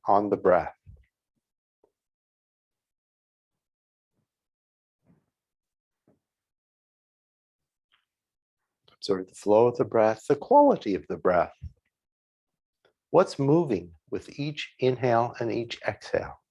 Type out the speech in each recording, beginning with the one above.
on the breath. Observe the flow of the breath, the quality of the breath. What's moving with each inhale and each exhale?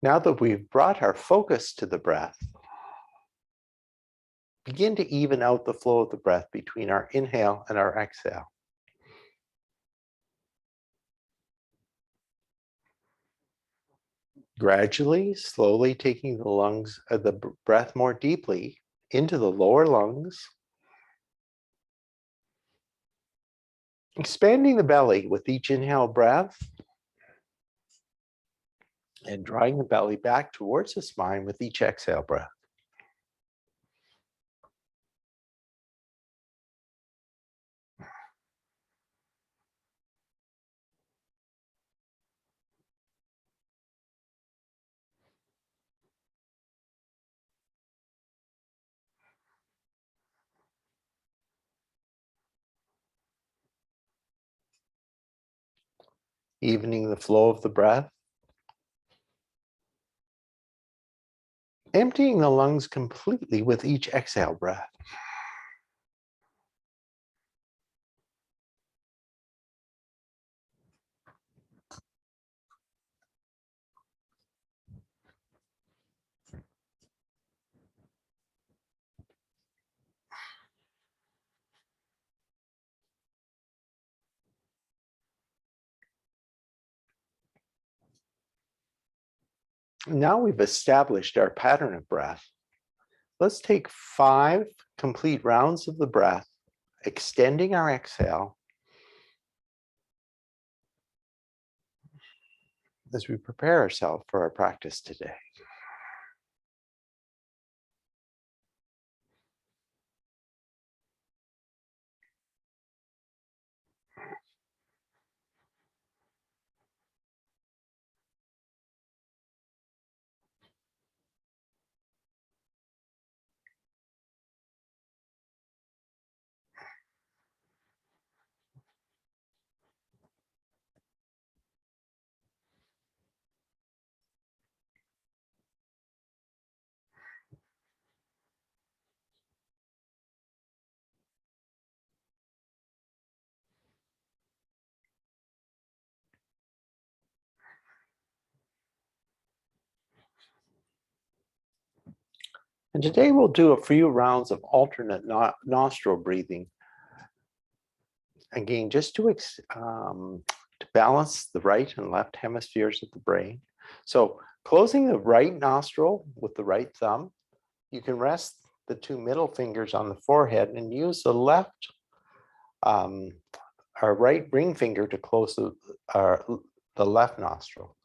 Now that we've brought our focus to the breath, begin to even out the flow of the breath between our inhale and our exhale. Gradually, slowly taking the breath more deeply into the lower lungs, expanding the belly with each inhale breath, and drawing the belly back towards the spine with each exhale breath. Evening the flow of the breath. Emptying the lungs completely with each exhale breath. Now we've established our pattern of breath. Let's take 5 complete rounds of the breath, extending our exhale as we prepare ourselves for our practice today. And today we'll do a few rounds of alternate nostril breathing. Again, just to balance the right and left hemispheres of the brain. So closing the right nostril with the right thumb, you can rest the 2 middle fingers on the forehead and use the left, our right ring finger to close the left nostril.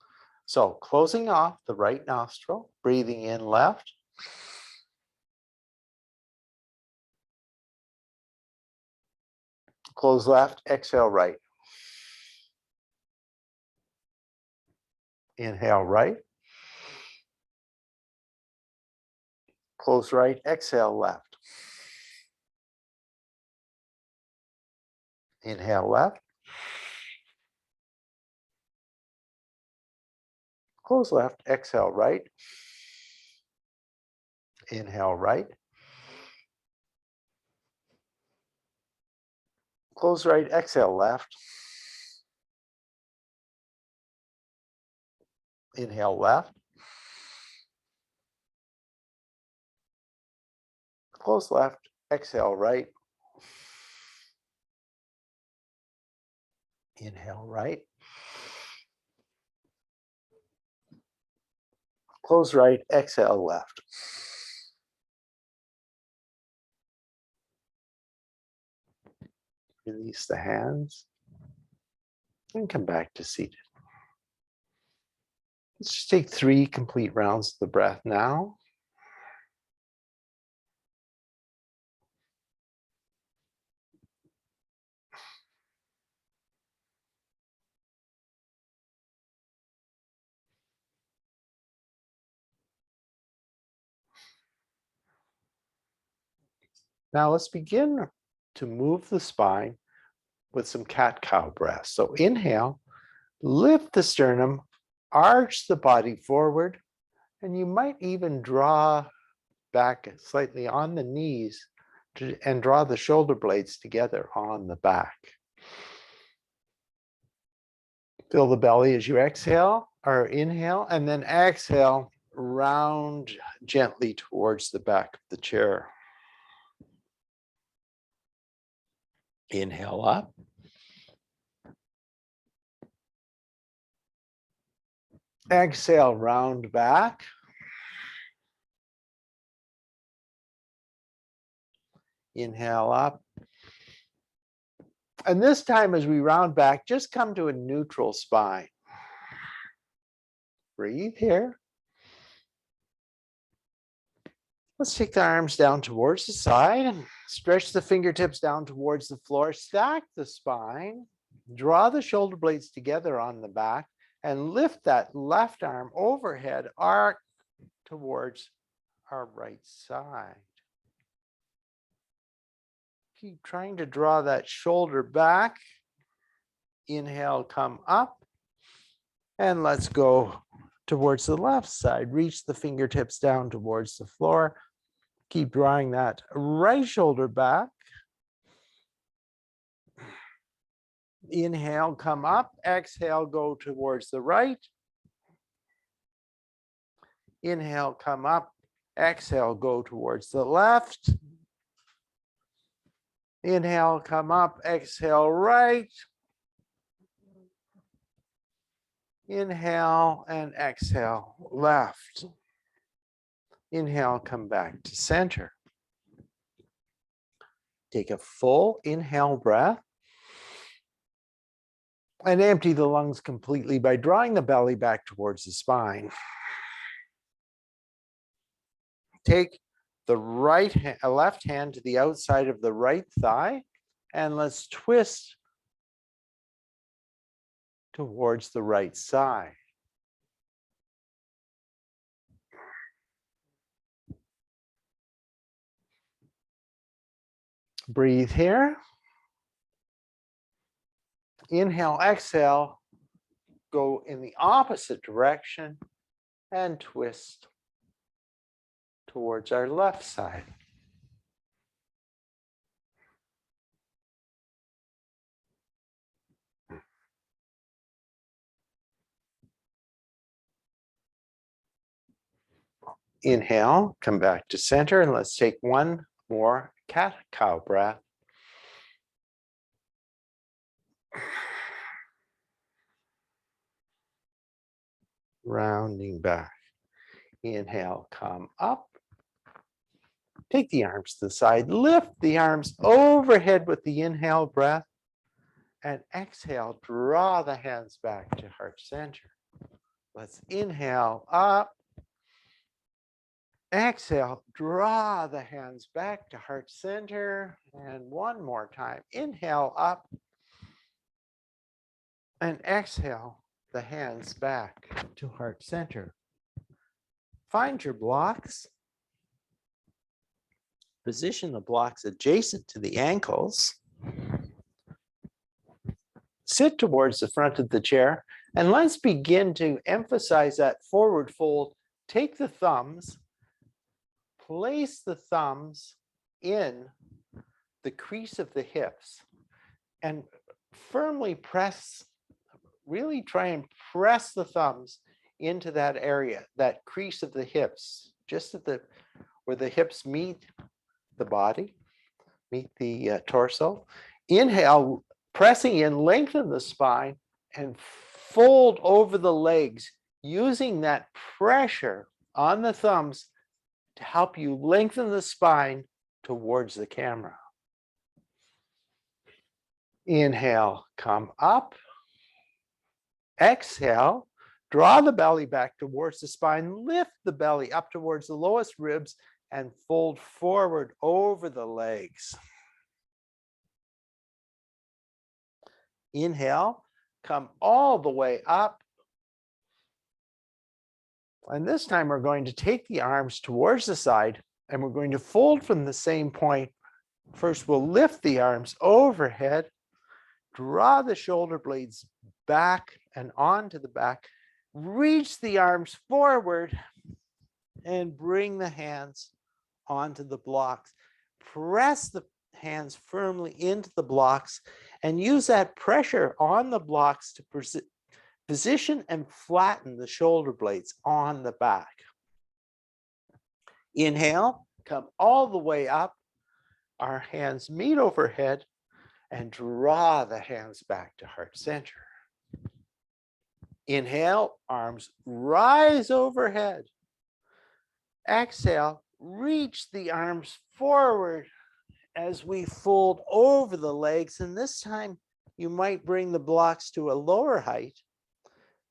So closing off the right nostril, breathing in left. Close left, exhale right. Inhale right. Close right, exhale left. Inhale left. Close left, exhale right. Inhale right. Close right, exhale left. Inhale left. Close left, exhale right. Inhale right. Close right, exhale left. Release the hands and come back to seated. Let's just take 3 complete rounds of the breath now. Now let's begin to move the spine with some cat-cow breath. So inhale, lift the sternum, arch the body forward, and you might even draw back slightly on the knees and draw the shoulder blades together on the back. Fill the belly as you exhale or inhale, and then exhale, round gently towards the back of the chair. Inhale up. Exhale, round back. Inhale up. And this time as we round back, just come to a neutral spine. Breathe here. Let's take the arms down towards the side and stretch the fingertips down towards the floor. Stack the spine. Draw the shoulder blades together on the back and lift that left arm overhead, arc towards our right side. Keep trying to draw that shoulder back. Inhale, come up. And let's go towards the left side. Reach the fingertips down towards the floor. Keep drawing that right shoulder back. Inhale, come up. Exhale, go towards the right. Inhale, come up. Exhale, go towards the left. Inhale, come up. Exhale, right. Inhale and exhale, left. Inhale, come back to center. Take a full inhale breath and empty the lungs completely by drawing the belly back towards the spine. Take the left hand to the outside of the right thigh, and let's twist towards the right side. Breathe here. Inhale, exhale, go in the opposite direction and twist towards our left side. Inhale, come back to center, and let's take one more cat-cow breath. Rounding back. Inhale, come up. Take the arms to the side, lift the arms overhead with the inhale breath, and exhale, draw the hands back to heart center. Let's inhale up. Exhale, draw the hands back to heart center. And one more time, inhale up. And exhale, the hands back to heart center. Find your blocks. Position the blocks adjacent to the ankles. Sit towards the front of the chair, and let's begin to emphasize that forward fold. Take the thumbs, place the thumbs in the crease of the hips, and firmly press, really try and press the thumbs into that area, that crease of the hips, just at where the hips meet the body, meet the torso. Inhale, Pressing in, lengthen the spine and fold over the legs, using that pressure on the thumbs to help you lengthen the spine towards the camera. Inhale, come up. Exhale, draw the belly back towards the spine, lift the belly up towards the lowest ribs and fold forward over the legs. Inhale, come all the way up. And this time we're going to take the arms towards the side and we're going to fold from the same point. First, we'll lift the arms overhead, draw the shoulder blades back and onto the back, reach the arms forward and bring the hands onto the blocks. Press the hands firmly into the blocks and use that pressure on the blocks to position and flatten the shoulder blades on the back. Inhale, come all the way up. Our hands meet overhead and draw the hands back to heart center. Inhale, arms rise overhead. Exhale, reach the arms forward as we fold over the legs. And this time you might bring the blocks to a lower height,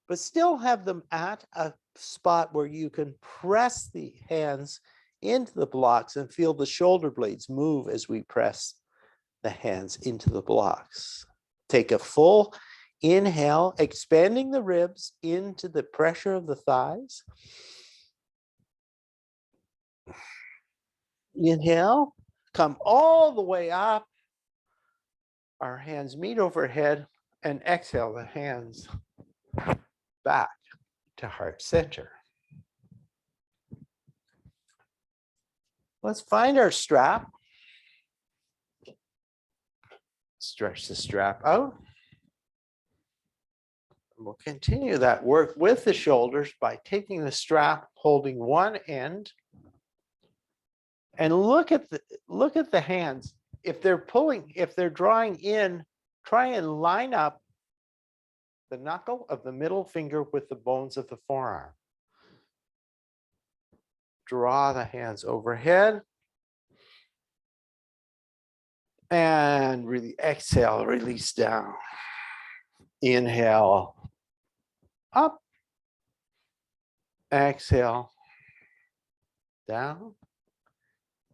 but still have them at a spot where you can press the hands into the blocks and feel the shoulder blades move as we press the hands into the blocks. Take a full inhale, expanding the ribs into the pressure of the thighs. Inhale, come all the way up. Our hands meet overhead and exhale the hands back to heart center. Let's find our strap. Stretch the strap out. We'll continue that work with the shoulders by taking the strap, holding one end, and look at the hands. If they're pulling, if they're drawing in, try and line up the knuckle of the middle finger with the bones of the forearm. Draw the hands overhead. And really exhale, release down. Inhale, up. Exhale, down.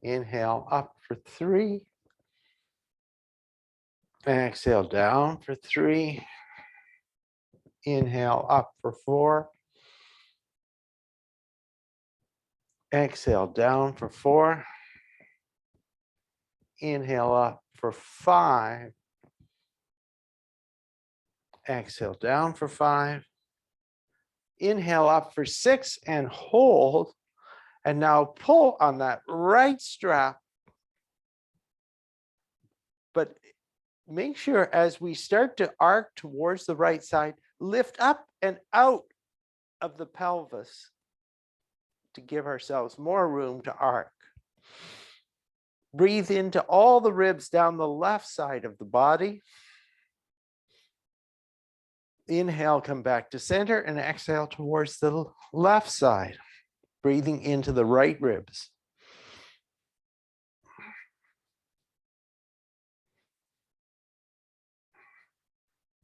Inhale, up for 3. Exhale, down for 3. Inhale, up for 4. Exhale, down for 4. Inhale, up for 5. Exhale, down for 5. Inhale, up for 6 and hold. And now pull on that right strap. But make sure as we start to arc towards the right side, lift up and out of the pelvis to give ourselves more room to arc. Breathe into all the ribs down the left side of the body. Inhale, come back to center and exhale towards the left side, breathing into the right ribs.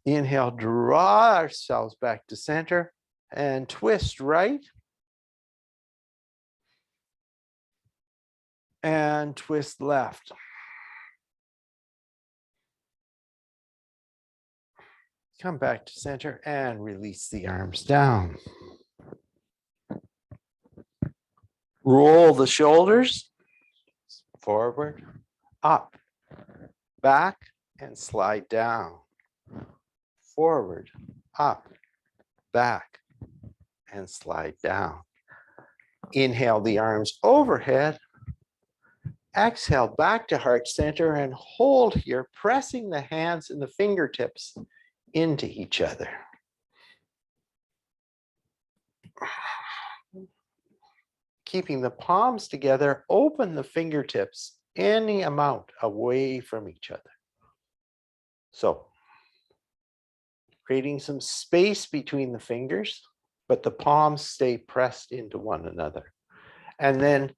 Inhale, draw ourselves back to center and twist right. And twist left. Come back to center and release the arms down. Roll the shoulders forward, up, back, and slide down. Forward, up, back, and slide down. Inhale the arms overhead. Exhale back to heart center and hold here, pressing the hands and the fingertips into each other. Keeping the palms together, open the fingertips any amount away from each other. So creating some space between the fingers, but the palms stay pressed into one another. And then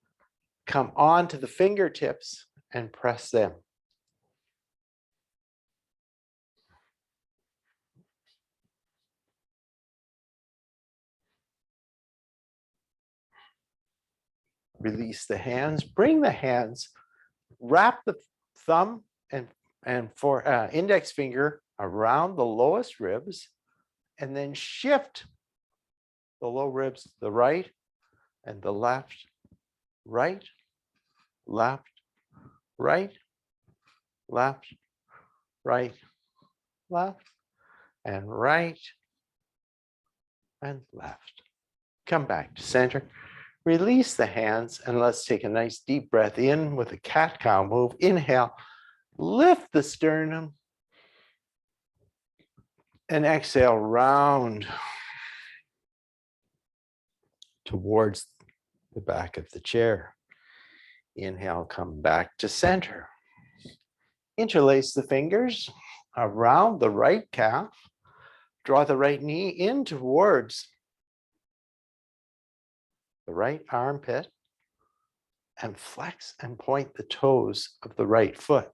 come on to the fingertips and press them. Release the hands, bring the hands, wrap the thumb and index finger around the lowest ribs, and then shift the low ribs to the right and the left, right, left, right, left, right, left, and right, and left. Come back to center. Release the hands and let's take a nice deep breath in with a cat-cow move. Inhale, lift the sternum, and exhale, round towards the back of the chair. Inhale, come back to center. Interlace the fingers around the right calf. Draw the right knee in towards the right armpit and flex and point the toes of the right foot.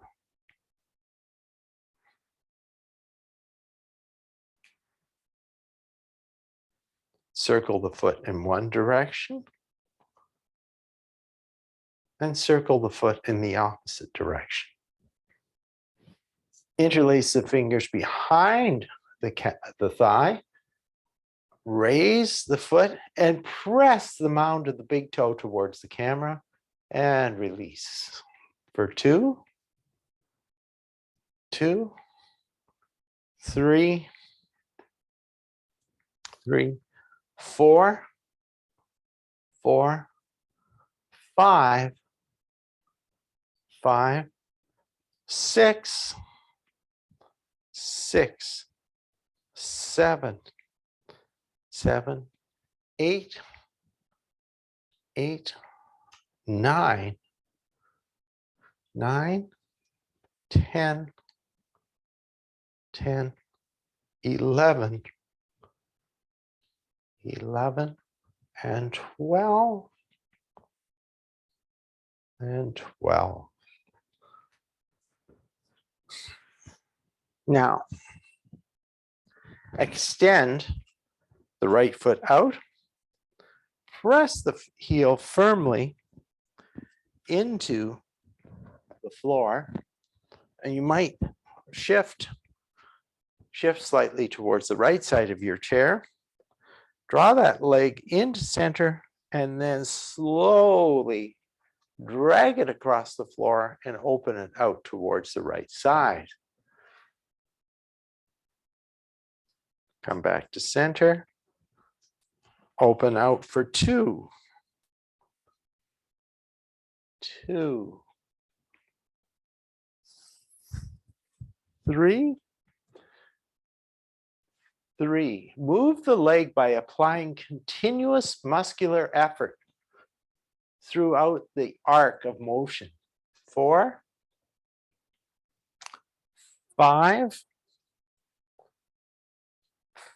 Circle the foot in one direction and circle the foot in the opposite direction. Interlace the fingers behind the thigh. Raise the foot and press the mound of the big toe towards the camera and release. For 2, 2, 3, 3, 4, 4, 5, 5, 6, 6, 7, 7, 8, 8, 9, 9, 10, 10, 11, 11, and 12, and 12. Now, extend the right foot out, press the heel firmly into the floor, and you might shift slightly towards the right side of your chair. Draw that leg into center and then slowly drag it across the floor and open it out towards the right side. Come back to center. Open out for 2, 2, 3, 3. Move the leg by applying continuous muscular effort throughout the arc of motion. 4, 5,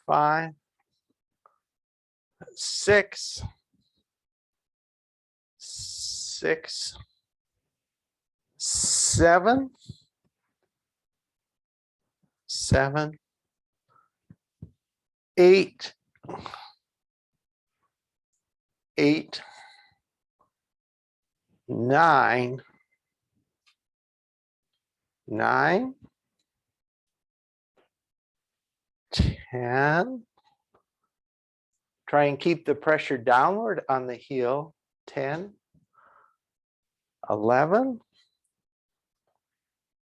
5, 6, 6, 7, 7, 8, 8, 9, 9, 10. Try and keep the pressure downward on the heel. 10, 11,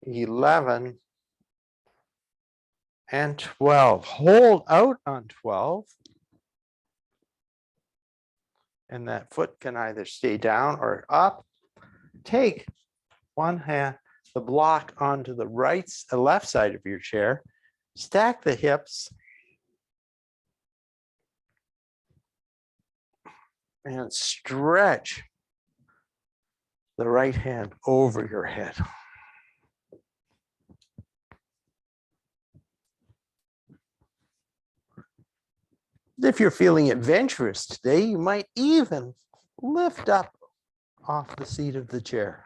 11, and 12. Hold out on 12. And that foot can either stay down or up. Take one hand, the block onto the left side of your chair. Stack the hips. And stretch the right hand over your head. If you're feeling adventurous today, you might even lift up off the seat of the chair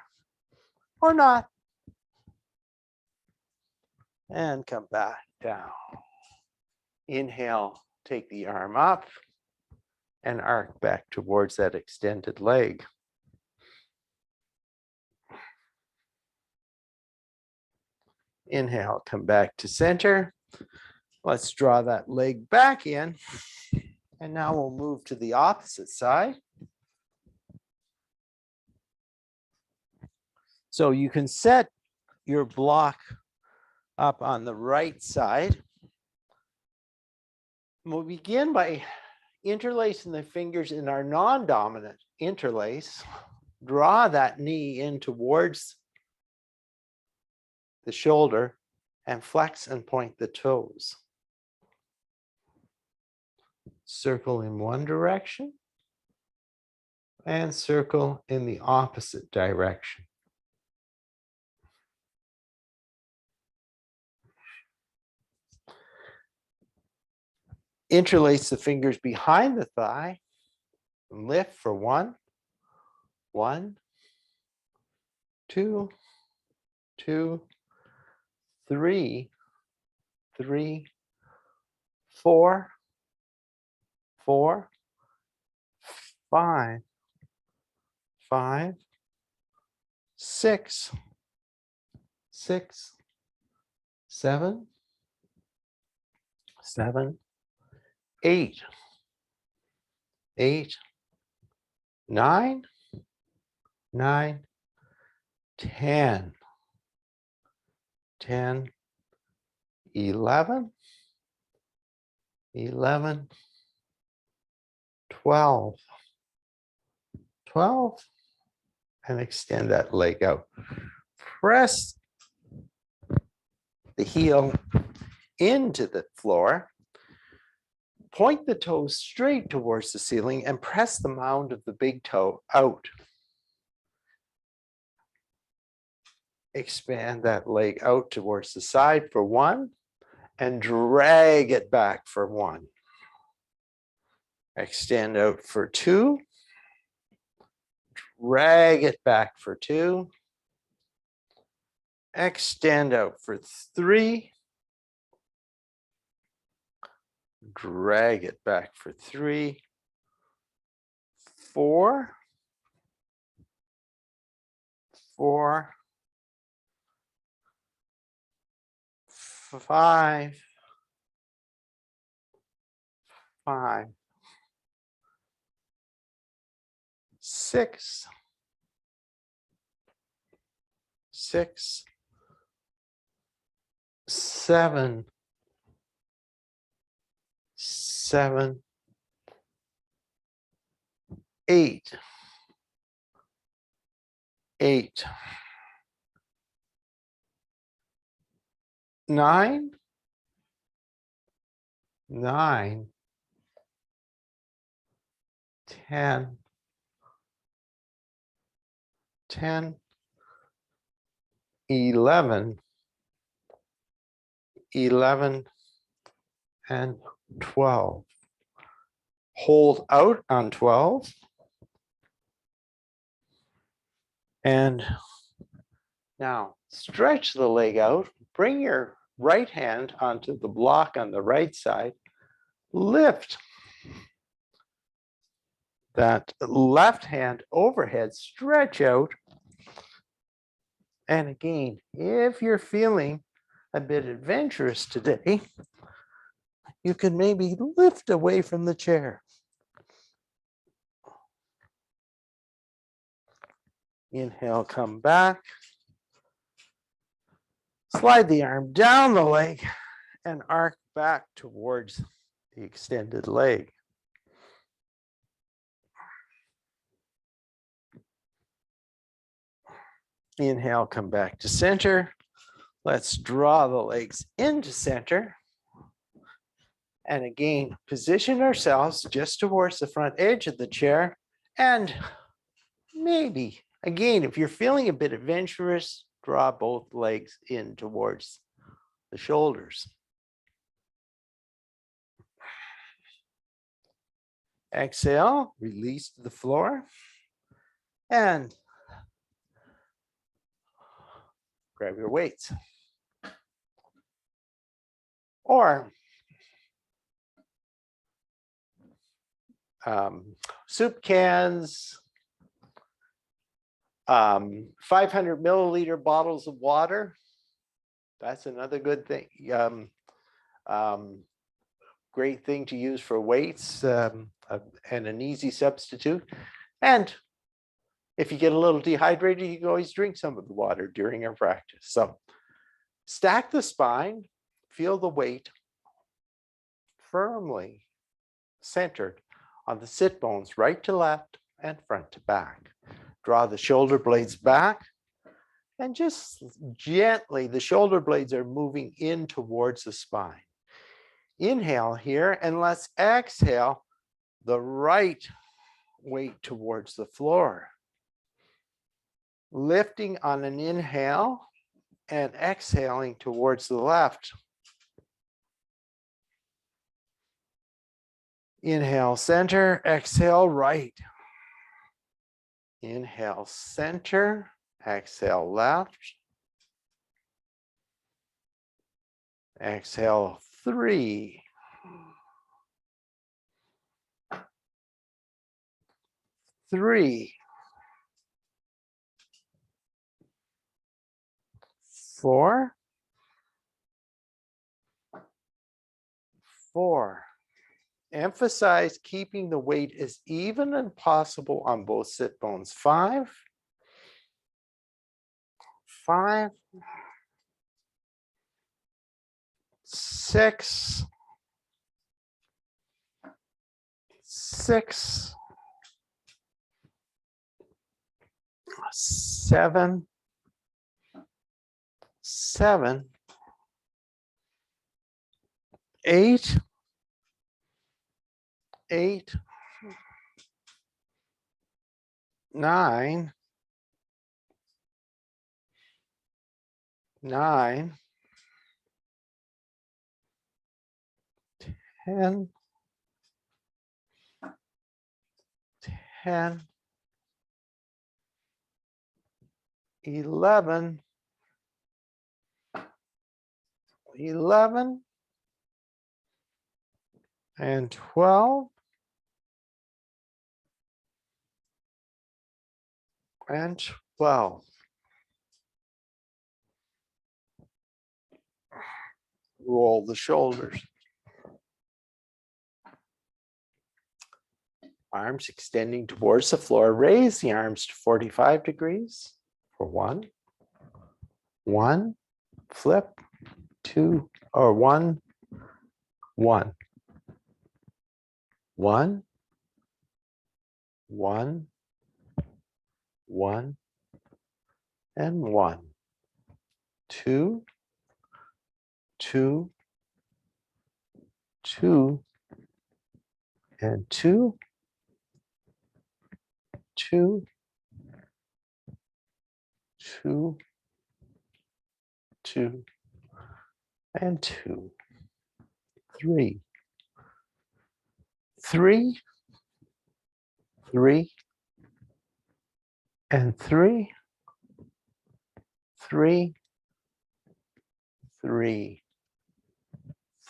or not, and come back down. Inhale, take the arm up and arc back towards that extended leg. Inhale, come back to center. Let's draw that leg back in. And now we'll move to the opposite side. So you can set your block up on the right side. We'll begin by interlacing the fingers in our non-dominant interlace. Draw that knee in towards the shoulder and flex and point the toes. Circle in one direction and circle in the opposite direction. Interlace the fingers behind the thigh and lift for 1, 1, 2, 2, 3, 3, 4, 4, 5, 5, 6, 6, 7, 7, 8, 8, 9, 9, 10, 10, 11, 11, 12, 12, and extend that leg out. Press the heel into the floor. Point the toes straight towards the ceiling and press the mound of the big toe out. Expand that leg out towards the side for 1 and drag it back for 1. Extend out for 2. Drag it back for 2. Extend out for 3. Drag it back for 3. 4. 4. 5. 5. 6. 6. 7. 7. 8. 8. 9. 9. 10. 10. 11. 11 and 12. Hold out on 12. And now stretch the leg out. Bring your right hand onto the block on the right side. Lift that left hand overhead, stretch out. And again, if you're feeling a bit adventurous today, you can maybe lift away from the chair. Inhale, come back. Slide the arm down the leg and arc back towards the extended leg. Inhale, come back to center. Let's draw the legs into center. And again, position ourselves just towards the front edge of the chair. And maybe, again, if you're feeling a bit adventurous, draw both legs in towards the shoulders. Exhale, release to the floor. And grab your weights. Or soup cans, 500 milliliter bottles of water. That's another good thing. Great thing to use for weights and an easy substitute. And if you get a little dehydrated, you can always drink some of the water during our practice. So stack the spine, feel the weight firmly centered on the sit bones, right to left and front to back. Draw the shoulder blades back and just gently, the shoulder blades are moving in towards the spine. Inhale here, and let's exhale the right weight towards the floor. Lifting on an inhale and exhaling towards the left. Inhale, center, exhale, right. Inhale, center, exhale, left. Exhale, 3. 3. 4. 4. Emphasize keeping the weight as even as possible on both sit bones. 5. 5. 6. 6. 7. 7. 8. 8. 9. 9. 10. 10. 11. 11. And 12. And 12. Roll the shoulders. Arms extending towards the floor. Raise the arms to 45 degrees for 1. 1. Flip. 2 or 1. 1. 1. 1. 1. And 1. 2. 2. 2. And 2. 2. 2. 2. And 2. 3. 3. 3. And 3. 3. 3.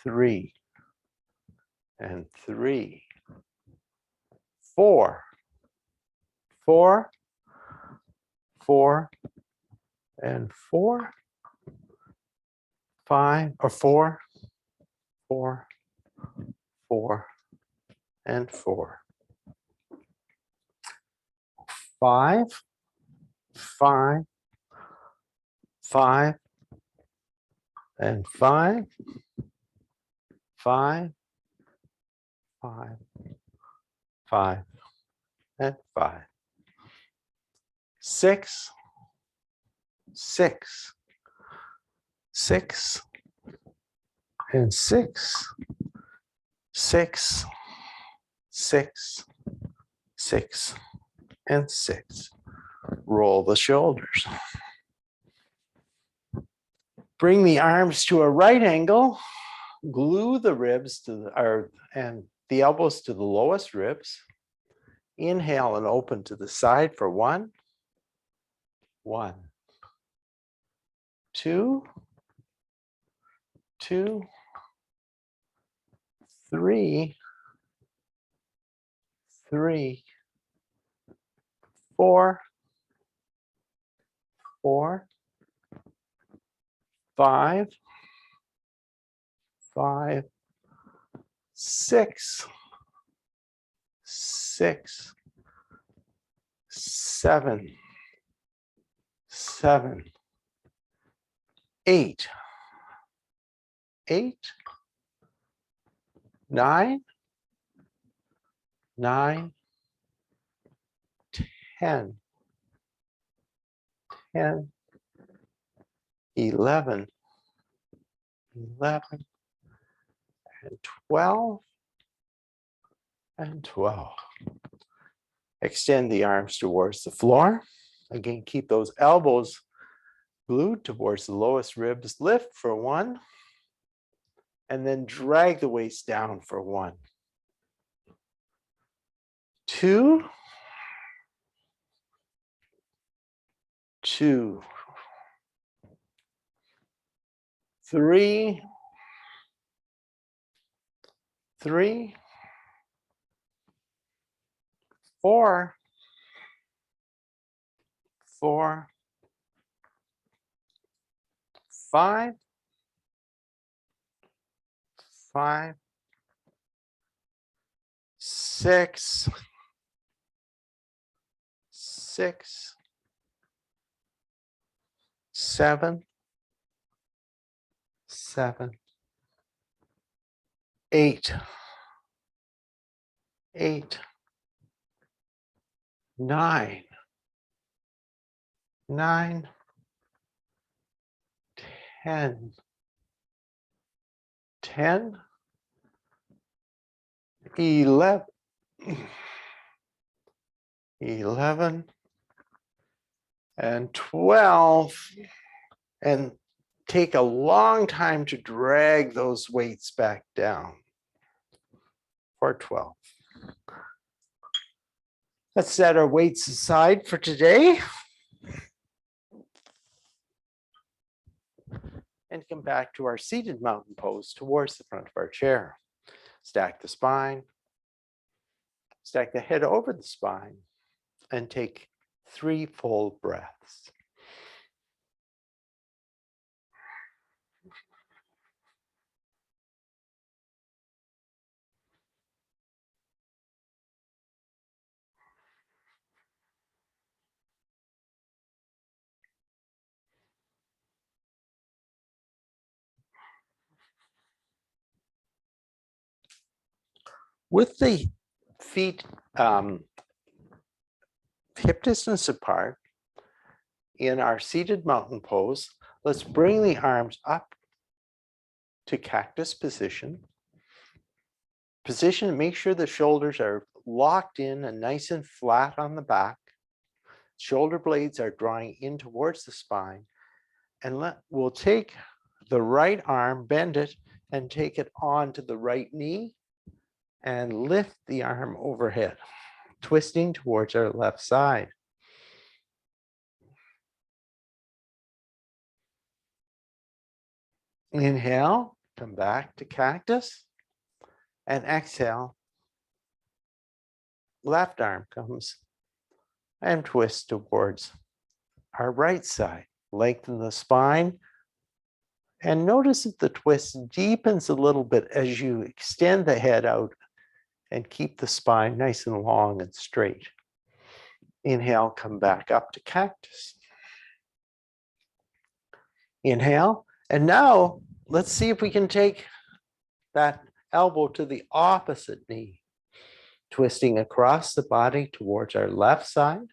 3. And 3. 4. 4. 4. And 4. 5 or 4. 4. 4. And 4. 5. 5. 5. And 5. 5. 5. 5. And 5. 6. 6. 6. And 6. 6. 6. 6. And 6. Roll the shoulders. Bring the arms to a right angle. Glue the ribs to the earth and the elbows to the lowest ribs. Inhale and open to the side for 1, 1, 2, 2, 3, 3, 4, 4, 5, 5, 6, 6, 7, 7, 8, 8, 9, 9, 10, 10, 11, 11, and 12, and 12. Extend the arms towards the floor. Again, keep those elbows glued towards the lowest ribs. Lift for 1, and then drag the waist down for 1, 2, 2, 3, 3, 4, 4, 5, 5, 6, 6, 7, 7, 8, 8, 9, 9, 10, 10, 11, 11, and 12. And take a long time to drag those weights back down for 12. Let's set our weights aside for today and come back to our seated mountain pose towards the front of our chair. Stack the spine, stack the head over the spine, and take 3 full breaths. With the feet hip distance apart in our seated mountain pose, let's bring the arms up to cactus position. Make sure the shoulders are locked in and nice and flat on the back. Shoulder blades are drawing in towards the spine. And we'll take the right arm, bend it, and take it onto the right knee and lift the arm overhead, twisting towards our left side. Inhale, come back to cactus, and exhale. Left arm comes and twist towards our right side. Lengthen the spine, and notice that the twist deepens a little bit as you extend the head out and keep the spine nice and long and straight. Inhale, come back up to cactus. Inhale, and now let's see if we can take that elbow to the opposite knee, twisting across the body towards our left side.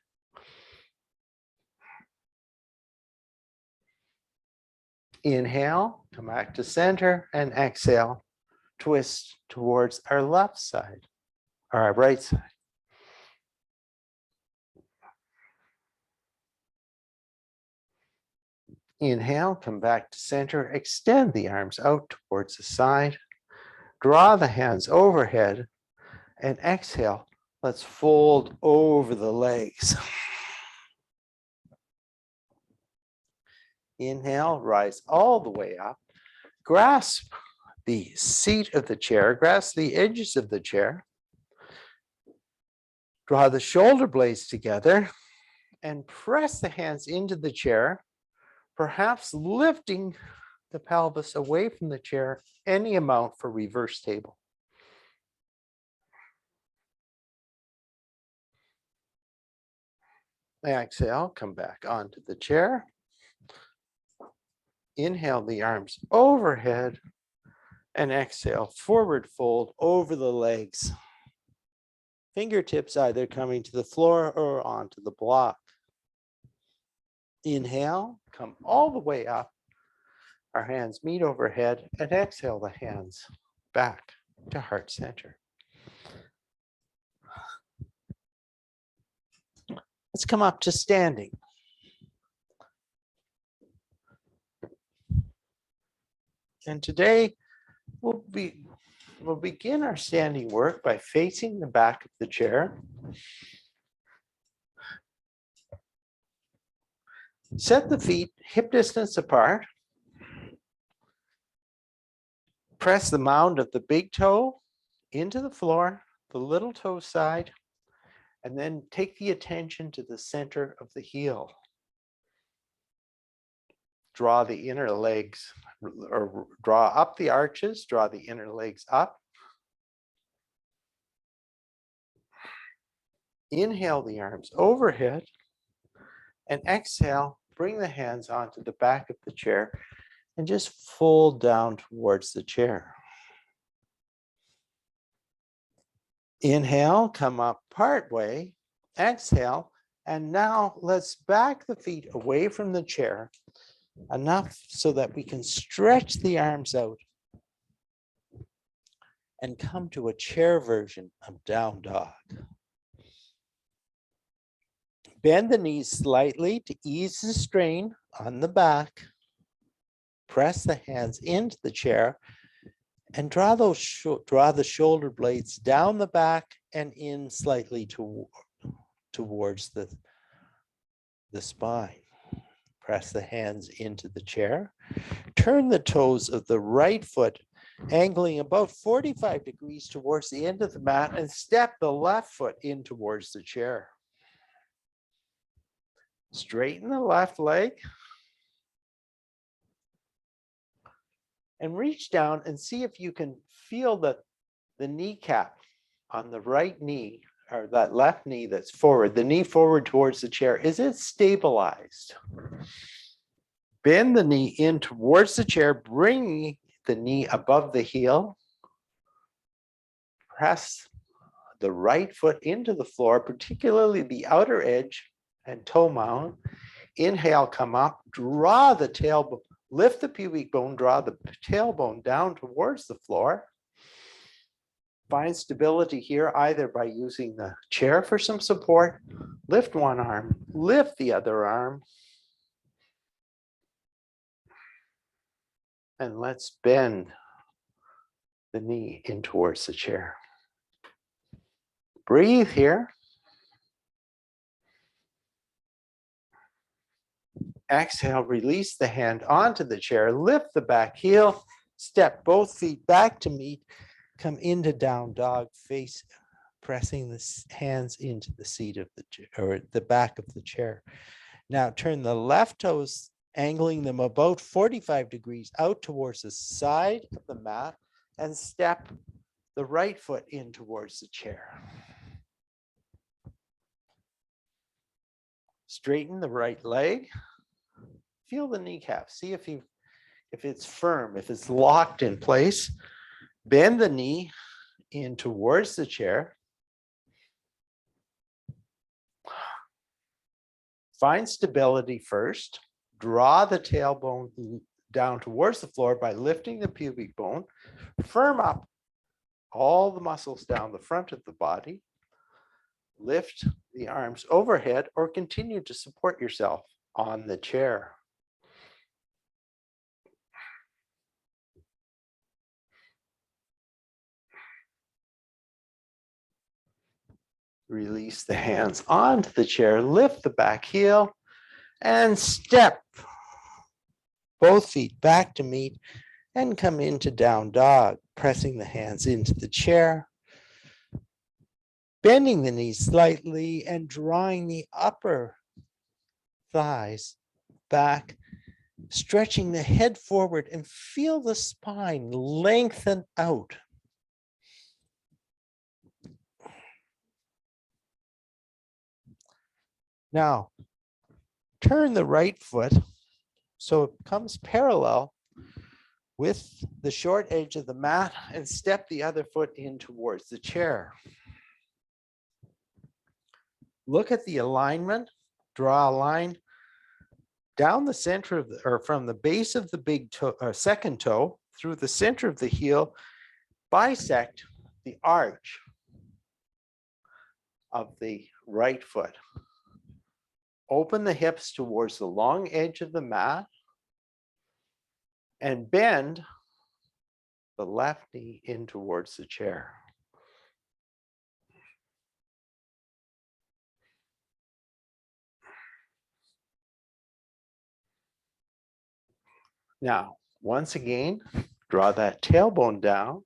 Inhale, come back to center, and exhale, twist towards our left side, or our right side. Inhale, come back to center, extend the arms out towards the side, draw the hands overhead, And exhale, let's fold over the legs. Inhale, rise all the way up. Grasp the seat of the chair, grasp the edges of the chair. Draw the shoulder blades together and press the hands into the chair, perhaps lifting the pelvis away from the chair any amount for reverse table. Exhale, come back onto the chair. Inhale the arms overhead and exhale, forward fold over the legs. Fingertips either coming to the floor or onto the block. Inhale, come all the way up. Our hands meet overhead and exhale the hands back to heart center. Let's come up to standing. And today we'll begin our standing work by facing the back of the chair. Set the feet hip distance apart. Press the mound of the big toe into the floor, the little toe side, and then take the attention to the center of the heel. Draw the inner legs, or draw up the arches, draw the inner legs up. Inhale the arms overhead, and exhale, bring the hands onto the back of the chair and just fold down towards the chair. Inhale, come up part way, exhale, and now let's back the feet away from the chair enough so that we can stretch the arms out and come to a chair version of down dog. Bend the knees slightly to ease the strain on the back. Press the hands into the chair and draw the shoulder blades down the back and in slightly towards the spine. Press the hands into the chair. Turn the toes of the right foot, angling about 45 degrees towards the end of the mat, and step the left foot in towards the chair. Straighten the left leg. And reach down and see if you can feel the kneecap on the right knee, or that left knee that's forward, the knee forward towards the chair. Is it stabilized? Bend the knee in towards the chair, bring the knee above the heel. Press the right foot into the floor, particularly the outer edge and toe mound. Inhale, come up, draw the tailbone, lift the pubic bone, draw the tailbone down towards the floor. Find stability here either by using the chair for some support. Lift one arm, lift the other arm. And let's bend the knee in towards the chair. Breathe here. Exhale, release the hand onto the chair, lift the back heel, step both feet back to meet, come into down dog, face pressing the hands into the seat of the chair, or the back of the chair. Now turn the left toes, angling them about 45 degrees out towards the side of the mat, and step the right foot in towards the chair. Straighten the right leg. Feel the kneecap. See if it's firm, if it's locked in place. Bend the knee in towards the chair. Find stability first. Draw the tailbone down towards the floor by lifting the pubic bone. Firm up all the muscles down the front of the body. Lift the arms overhead or continue to support yourself on the chair. Release the hands onto the chair, lift the back heel, and step both feet back to meet and come into down dog, pressing the hands into the chair, bending the knees slightly and drawing the upper thighs back, stretching the head forward, and feel the spine lengthen out. Now, turn the right foot so it comes parallel with the short edge of the mat and step the other foot in towards the chair. Look at the alignment, draw a line down the center of the, or from the base of the big toe, second toe through the center of the heel, bisect the arch of the right foot. Open the hips towards the long edge of the mat and bend the left knee in towards the chair. Now, once again, draw that tailbone down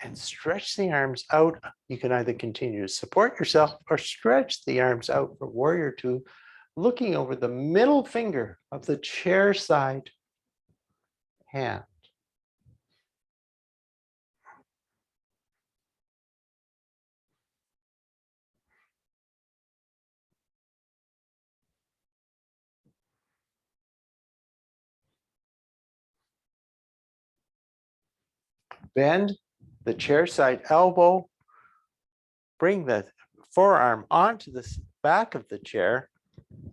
and stretch the arms out. You can either continue to support yourself or stretch the arms out for warrior two, looking over the middle finger of the chair side hand. Bend the chair side elbow, bring the forearm onto the back of the chair,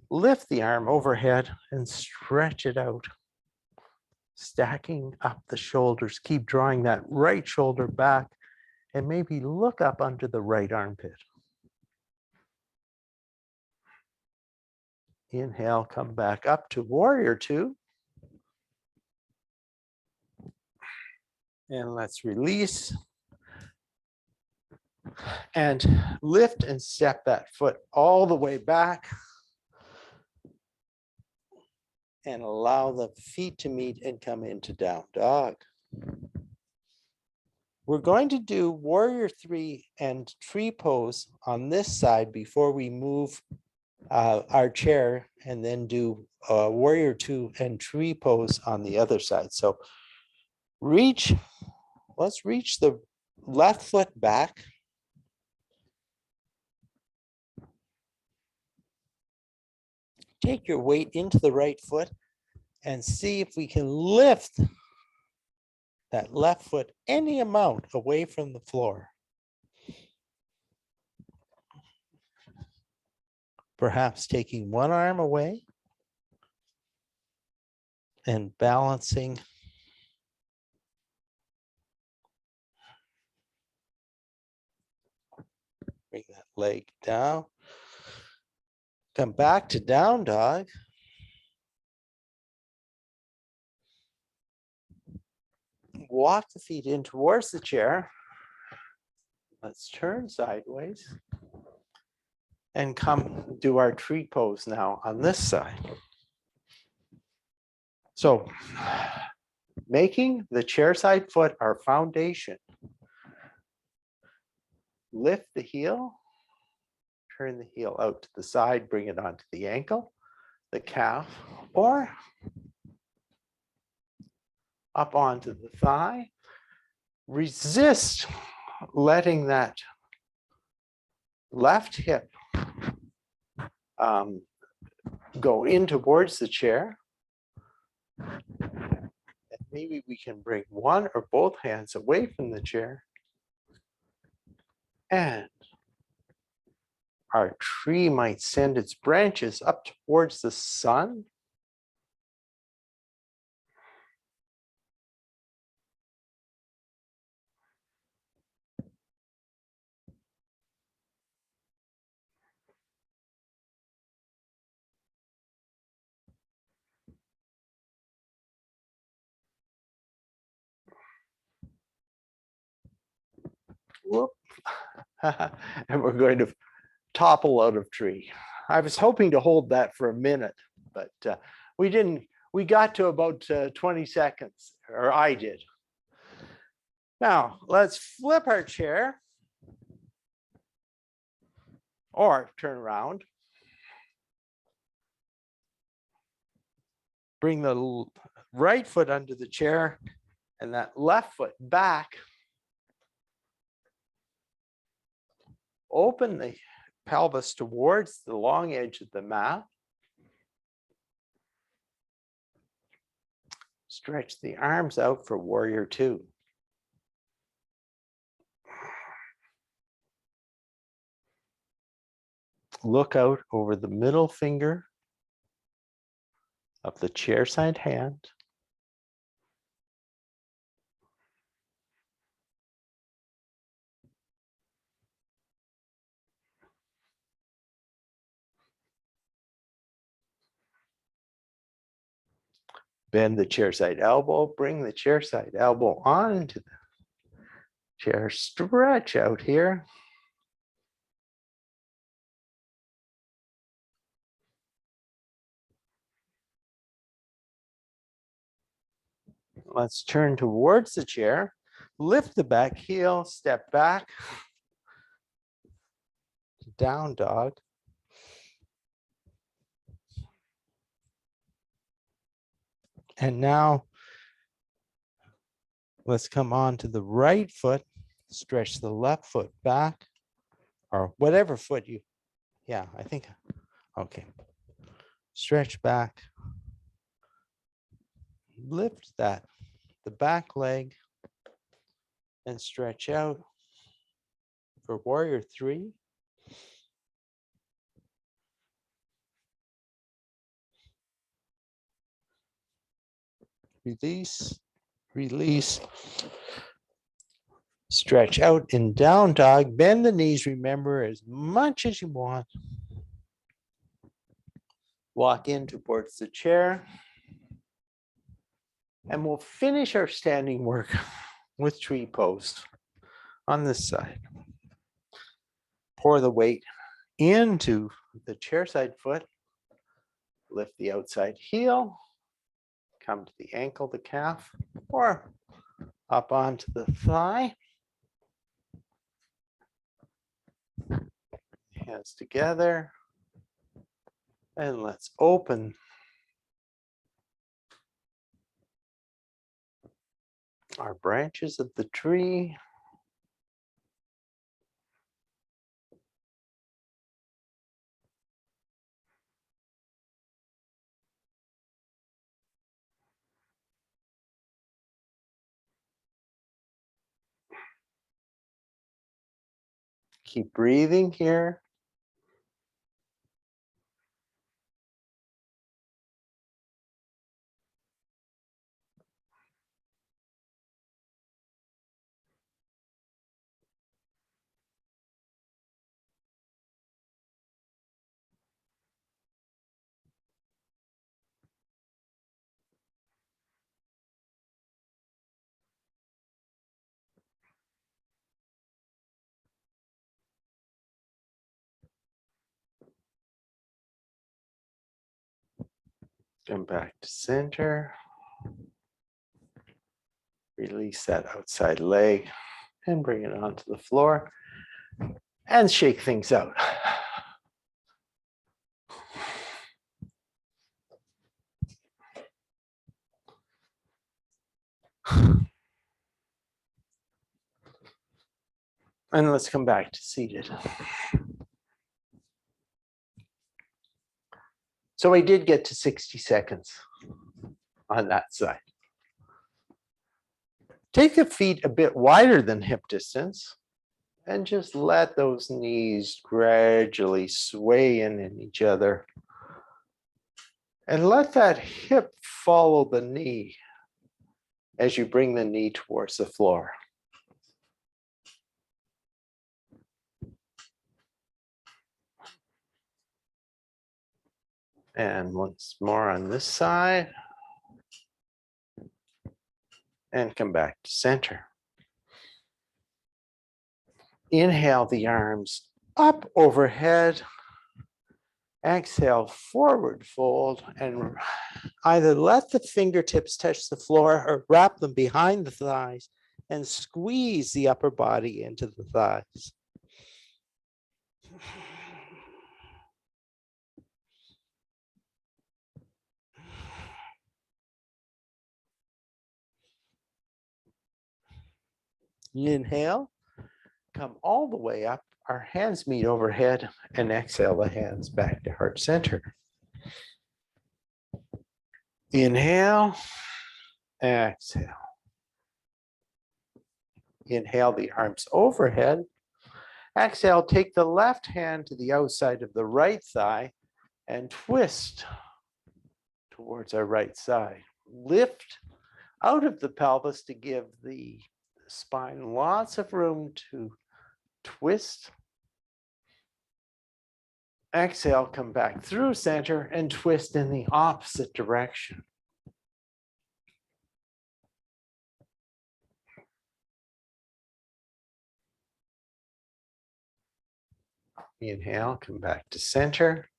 lift the arm overhead and stretch it out. Stacking up the shoulders, keep drawing that right shoulder back and maybe look up under the right armpit. Inhale, come back up to warrior two. And let's release and lift and step that foot all the way back and allow the feet to meet and come into down dog. We're going to do warrior three and tree pose on this side before we move our chair, and then do warrior two and tree pose on the other side. So let's reach the left foot back. Take your weight into the right foot and see if we can lift that left foot any amount away from the floor. Perhaps taking one arm away and balancing. Bring that leg down. Come back to down dog. Walk the feet in towards the chair. Let's turn sideways and come do our tree pose now on this side. So making the chair side foot our foundation. Lift the heel, turn the heel out to the side, bring it onto the ankle, the calf, or up onto the thigh. Resist letting that left hip go in towards the chair. And maybe we can bring one or both hands away from the chair. And our tree might send its branches up towards the sun. Whoop. And we're going to topple out of tree. I was hoping to hold that for a minute, but we didn't. We got to about 20 seconds, or I did. Now let's flip our chair or turn around. Bring the right foot under the chair and that left foot back. Open the pelvis towards the long edge of the mat. Stretch the arms out for warrior two. Look out over the middle finger of the chair side hand. Bend the chair side elbow, bring the chair side elbow onto the chair, stretch out here. Let's turn towards the chair, lift the back heel, step back, down dog. And now let's come on to the right foot, stretch the left foot back, or whatever foot you, yeah, I think, okay. Stretch back, lift that, the back leg, and stretch out for warrior three. Release, release. Stretch out in down dog, bend the knees, remember, as much as you want. Walk in towards the chair. And we'll finish our standing work with tree pose on this side. Pour the weight into the chair side foot. Lift the outside heel. Come to the ankle, the calf, or up onto the thigh. Hands together. And let's open our branches of the tree. Keep breathing here. Come back to center. Release that outside leg and bring it onto the floor and shake things out. And let's come back to seated. So I did get to 60 seconds on that side. Take the feet a bit wider than hip distance and just let those knees gradually sway in each other. And let that hip follow the knee as you bring the knee towards the floor. And once more on this side. And come back to center. Inhale the arms up overhead. Exhale, forward fold, and either let the fingertips touch the floor or wrap them behind the thighs and squeeze the upper body into the thighs. Inhale, come all the way up. Our hands meet overhead, and exhale the hands back to heart center. Inhale, exhale. Inhale the arms overhead. Exhale, take the left hand to the outside of the right thigh and twist towards our right side. Lift out of the pelvis to give the spine lots of room to twist. Exhale, come back through center and twist in the opposite direction. Inhale, come back to center.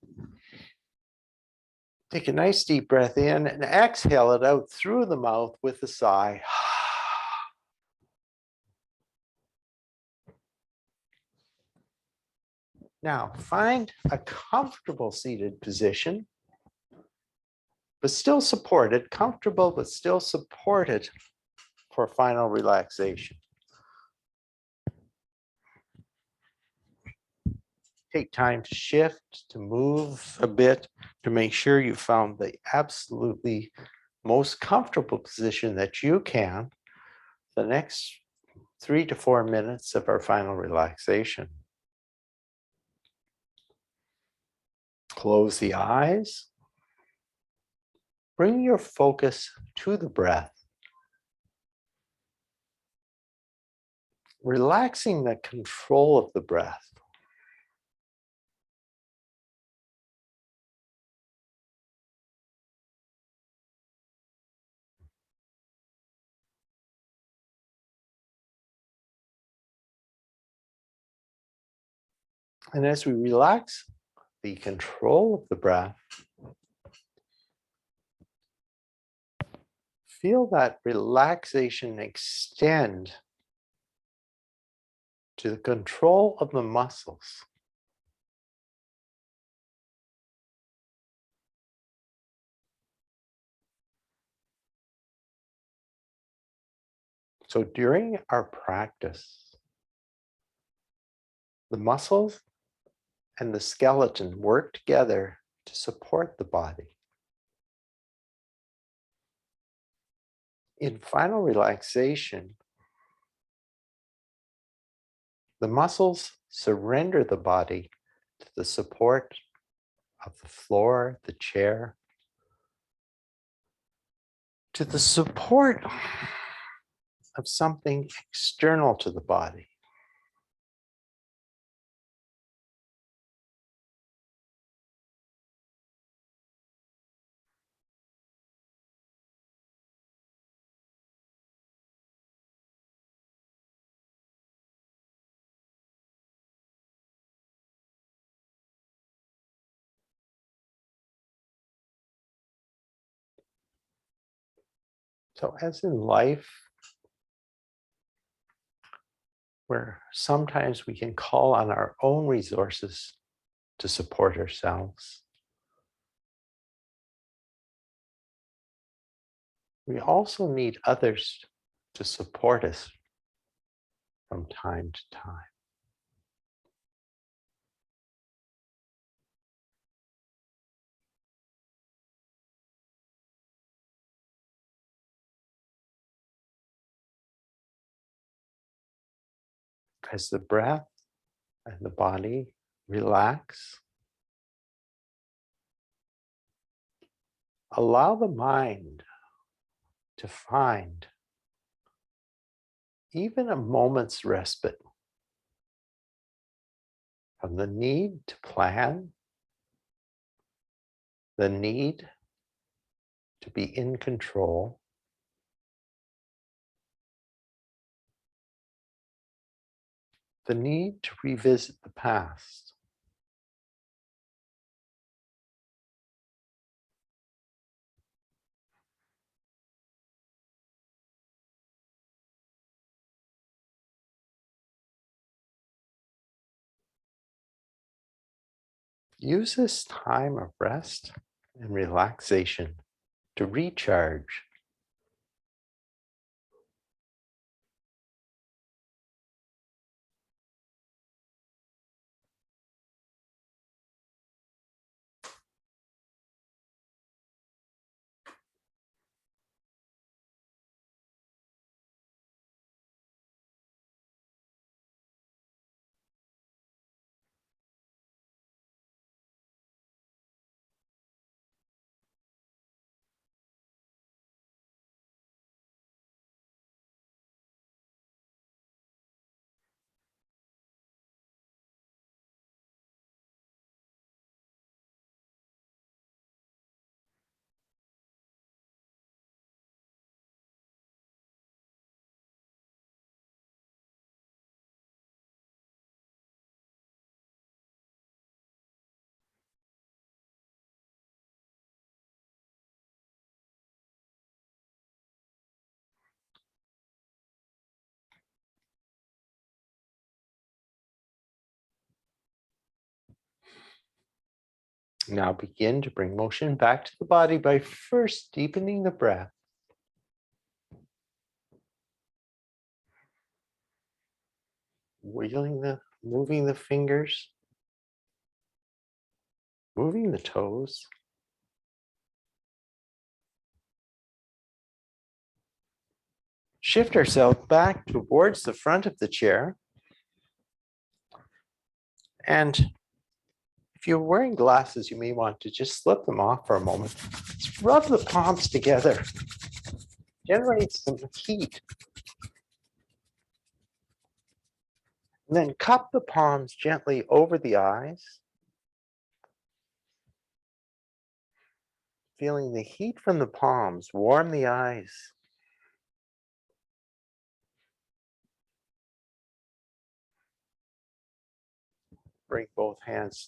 Take a nice deep breath in and exhale it out through the mouth with a sigh. Now, find a comfortable seated position, but still supported, comfortable, but still supported for final relaxation. Take time to shift, to move a bit, to make sure you found the absolutely most comfortable position that you can the next 3 to 4 minutes of our final relaxation. Close the eyes. Bring your focus to the breath. Relaxing the control of the breath. And as we relax the control of the breath, feel that relaxation extend to the control of the muscles. So during our practice, the muscles and the skeleton work together to support the body. In final relaxation, the muscles surrender the body to the support of the floor, the chair, to the support of something external to the body. So as in life, where sometimes we can call on our own resources to support ourselves, we also need others to support us from time to time. As the breath and the body relax, allow the mind to find even a moment's respite from the need to plan, the need to be in control, the need to revisit the past. Use this time of rest and relaxation to recharge. Now begin to bring motion back to the body by first deepening the breath. Moving the fingers, moving the toes. Shift ourselves back towards the front of the chair. And if you're wearing glasses, you may want to just slip them off for a moment. Let's rub the palms together. Generate some heat. And then cup the palms gently over the eyes. Feeling the heat from the palms warm the eyes. Bring both hands